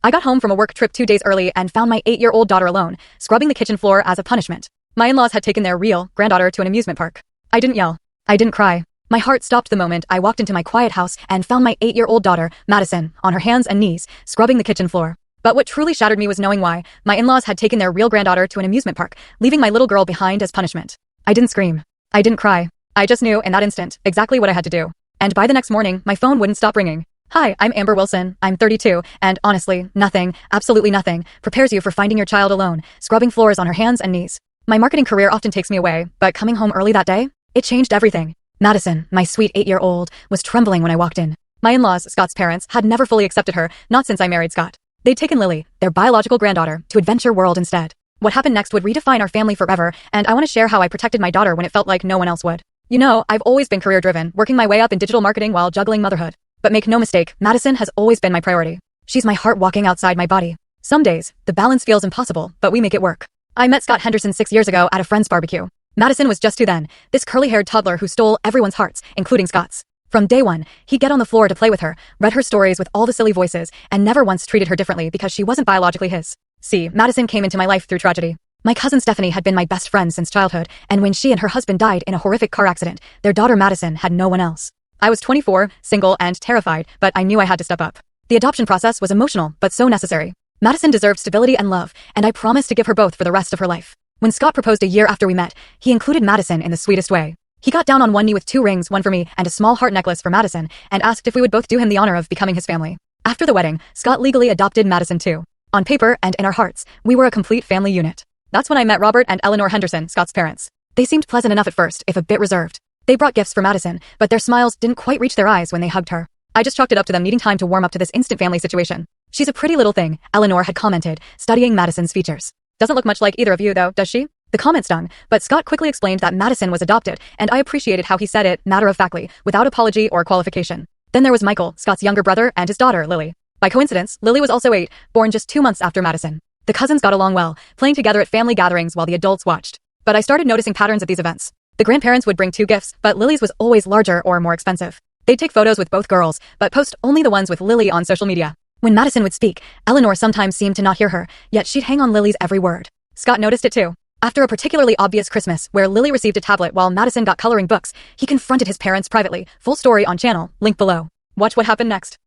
I got home from a work trip 2 days early and found my 8-year-old daughter alone, scrubbing the kitchen floor as a punishment. My in-laws had taken their real granddaughter to an amusement park. I didn't yell. I didn't cry. My heart stopped the moment I walked into my quiet house and found my 8-year-old daughter, Madison, on her hands and knees, scrubbing the kitchen floor. But what truly shattered me was knowing why my in-laws had taken their real granddaughter to an amusement park, leaving my little girl behind as punishment. I didn't scream. I didn't cry. I just knew in that instant exactly what I had to do. And by the next morning, my phone wouldn't stop ringing. Hi, I'm Amber Wilson. I'm 32, and honestly, nothing, absolutely nothing, prepares you for finding your child alone, scrubbing floors on her hands and knees. My marketing career often takes me away, but coming home early that day, it changed everything. Madison, my sweet 8-year-old, was trembling when I walked in. My in-laws, Scott's parents, had never fully accepted her, not since I married Scott. They'd taken Lily, their biological granddaughter, to Adventure World instead. What happened next would redefine our family forever, and I want to share how I protected my daughter when it felt like no one else would. You know, I've always been career-driven, working my way up in digital marketing while juggling motherhood. But make no mistake, Madison has always been my priority. She's my heart walking outside my body. Some days, the balance feels impossible, but we make it work. I met Scott Henderson 6 years ago at a friend's barbecue. Madison was just 2 then, this curly-haired toddler who stole everyone's hearts, including Scott's. From day one, he'd get on the floor to play with her, read her stories with all the silly voices, and never once treated her differently because she wasn't biologically his. See, Madison came into my life through tragedy. My cousin Stephanie had been my best friend since childhood, and when she and her husband died in a horrific car accident, their daughter Madison had no one else. I was 24, single, and terrified, but I knew I had to step up. The adoption process was emotional, but so necessary. Madison deserved stability and love, and I promised to give her both for the rest of her life. When Scott proposed a year after we met, he included Madison in the sweetest way. He got down on one knee with 2 rings, one for me and a small heart necklace for Madison, and asked if we would both do him the honor of becoming his family. After the wedding, Scott legally adopted Madison too. On paper and in our hearts, we were a complete family unit. That's when I met Robert and Eleanor Henderson, Scott's parents. They seemed pleasant enough at first, if a bit reserved. They brought gifts for Madison, but their smiles didn't quite reach their eyes when they hugged her. I just chalked it up to them needing time to warm up to this instant family situation. She's a pretty little thing, Eleanor had commented, studying Madison's features. Doesn't look much like either of you though, does she? The comment stung, but Scott quickly explained that Madison was adopted, and I appreciated how he said it matter-of-factly, without apology or qualification. Then there was Michael, Scott's younger brother, and his daughter, Lily. By coincidence, Lily was also 8, born just 2 months after Madison. The cousins got along well, playing together at family gatherings while the adults watched. But I started noticing patterns at these events. The grandparents would bring 2 gifts, but Lily's was always larger or more expensive. They'd take photos with both girls, but post only the ones with Lily on social media. When Madison would speak, Eleanor sometimes seemed to not hear her, yet she'd hang on Lily's every word. Scott noticed it too. After a particularly obvious Christmas, where Lily received a tablet while Madison got coloring books, he confronted his parents privately. Full story on channel, link below. Watch what happened next.